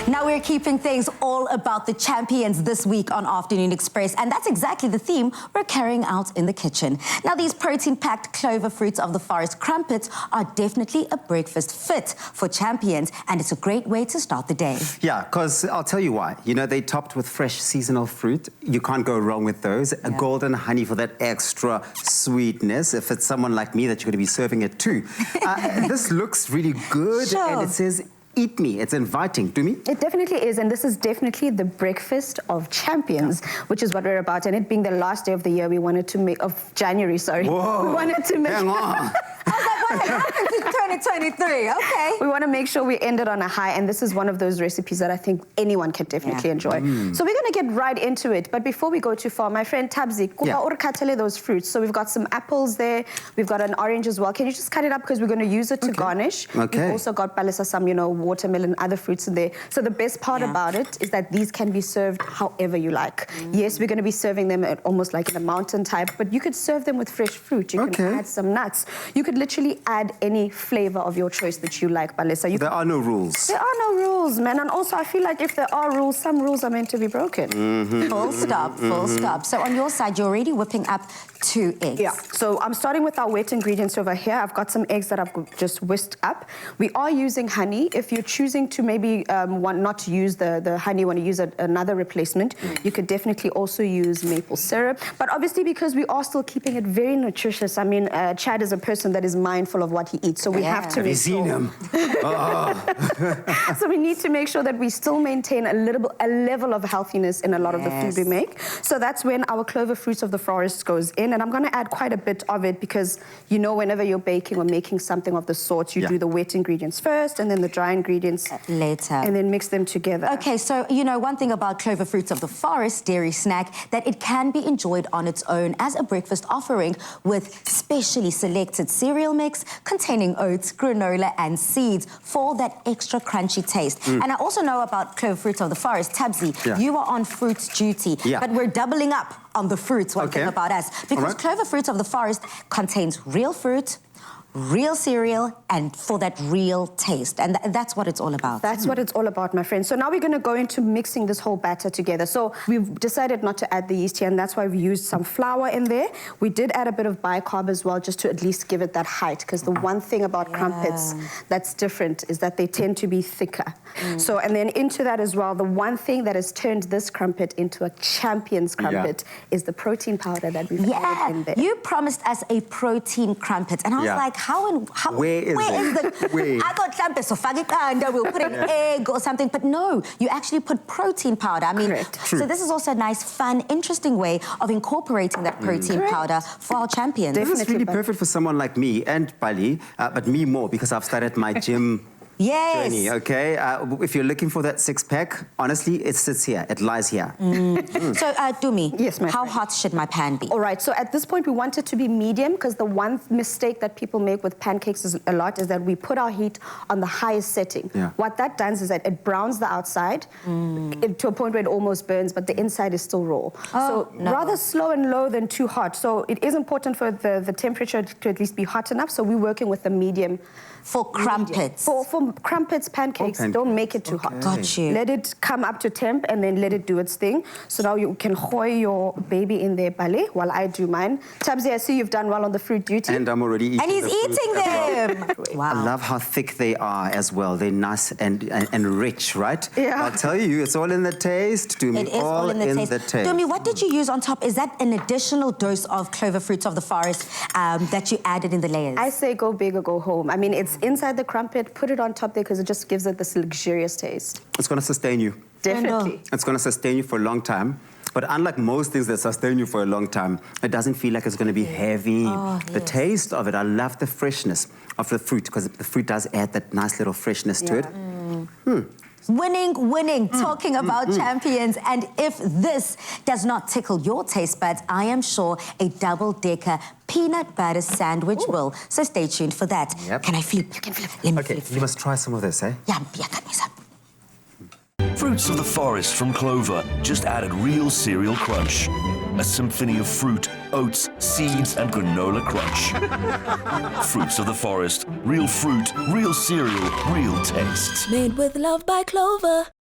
Now we're keeping things all about the champions this week on Afternoon Express, and that's exactly the theme we're carrying out in the kitchen. Now, these protein-packed clover fruits of the forest crumpets are definitely a breakfast fit for champions, and it's a great way to start the day. Yeah, because I'll tell you why. You know, they topped with fresh seasonal fruit. You can't go wrong with those. A golden honey for that extra sweetness. If it's someone like me that you're going to be serving it to. This looks really good, Sure. and it says, eat me. It's inviting. Do me? It definitely is, and this is definitely the breakfast of champions, which is what we're about. And it being the last day of the year, we wanted to make, of January, sorry. Whoa. We wanted to make... Hang on. I was like, what happened to 2023? Okay. We want to make sure we end it on a high, and this is one of those recipes that I think anyone can definitely enjoy. So we're going to get right into it, but before we go too far, my friend Tabzi, urkatele those fruits. So we've got some apples there, we've got an orange as well. Can you just cut it up because we're going to use it to garnish? Okay. We've also got palisa, some, you know, watermelon, other fruits in there. So the best part about it is that these can be served however you like. Yes, we're going to be serving them at almost like in a mountain type, but you could serve them with fresh fruit. You can add some nuts. You could literally add any flavor of your choice that you like, Palisa. There are no rules. There are no rules, man. And also, I feel like if there are rules, some rules are meant to be broken. Full stop, full stop. So on your side, you're already whipping up 2 eggs. Yeah, so I'm starting with our wet ingredients over here. I've got some eggs that I've just whisked up. We are using honey. If you're choosing to maybe want not to use the honey, want to use another replacement, you could definitely also use maple syrup. But obviously, because we are still keeping it very nutritious, I mean, Chad is a person that is mindful of what he eats, so we have to make sure. Have you seen him? So we need to make sure that we still maintain a level of healthiness in a lot of the food we make. So that's when our clover fruits of the forest goes in, and I'm going to add quite a bit of it because, you know, whenever you're baking or making something of the sort, you do the wet ingredients first and then the dry ingredients later. And then mix them together. Okay, so, you know, one thing about clover fruits of the forest dairy snack, that it can be enjoyed on its own as a breakfast offering with specially selected cereal mix containing oats, granola and seeds for that extra crunchy taste. And I also know about clover fruits of the forest. Tabzi, you are on fruits duty, but we're doubling up on the fruits, one thing about us. Because clover fruits of the forest contains real fruit, real cereal, and for that real taste. And that's what it's all about. That's what it's all about, my friend. So now we're going to go into mixing this whole batter together. So we've decided not to add the yeast here, and that's why we used some flour in there. We did add a bit of bicarb as well, just to at least give it that height, because the one thing about crumpets that's different is that they tend to be thicker. So, and then into that as well, the one thing that has turned this crumpet into a champion's crumpet is the protein powder that we've added in there. You promised us a protein crumpet, and I was like, where is it? I thought crumpets, so we'll put an egg or something, but no, you actually put protein powder. I mean, so this is also a nice, fun, interesting way of incorporating that protein powder for our champions. This is really perfect for someone like me and Bali, but me more because I've started my gym journey, okay? If you're looking for that six-pack, honestly, it sits here. It lies here. So, Dumi, yes, how hot should my pan be? All right, so at this point, we want it to be medium because the one mistake that people make with pancakes is a lot is that we put our heat on the highest setting. What that does is that it browns the outside to a point where it almost burns, but the inside is still raw. So rather slow and low than too hot. So it is important for the temperature to at least be hot enough. So we're working with the medium. For crumpets? For crumpets, pancakes, don't make it too hot. Got you. Let it come up to temp and then let it do its thing. So now you can hoy your baby in there, Bale, while I do mine. Tabzi, I see you've done well on the fruit duty. And I'm already eating And he's eating them! Wow. I love how thick they are as well. They're nice and rich, right? Yeah. I'll tell you, it's all in the taste. It is all in the taste. Dumi, what did you use on top? Is that an additional dose of clover fruits of the forest that you added in the layers? I say go big or go home. I mean, it's inside the crumpet, put it on top there because it just gives it this luxurious taste. It's going to sustain you. Definitely. It's going to sustain you for a long time. But unlike most things that sustain you for a long time, it doesn't feel like it's going to be heavy. The taste of it, I love the freshness of the fruit because the fruit does add that nice little freshness to it. Winning, talking about champions. And if this does not tickle your taste buds, I am sure a double-decker peanut butter sandwich will. So stay tuned for that. Can I flip? You can flip. Let me flip. You must try some of this, eh? Yeah, cut me some. Fruits of the forest from Clover just added real cereal crunch. A symphony of fruit, oats, seeds, and granola crunch. Fruits of the forest. Real fruit, real cereal, real taste. Made with love by Clover.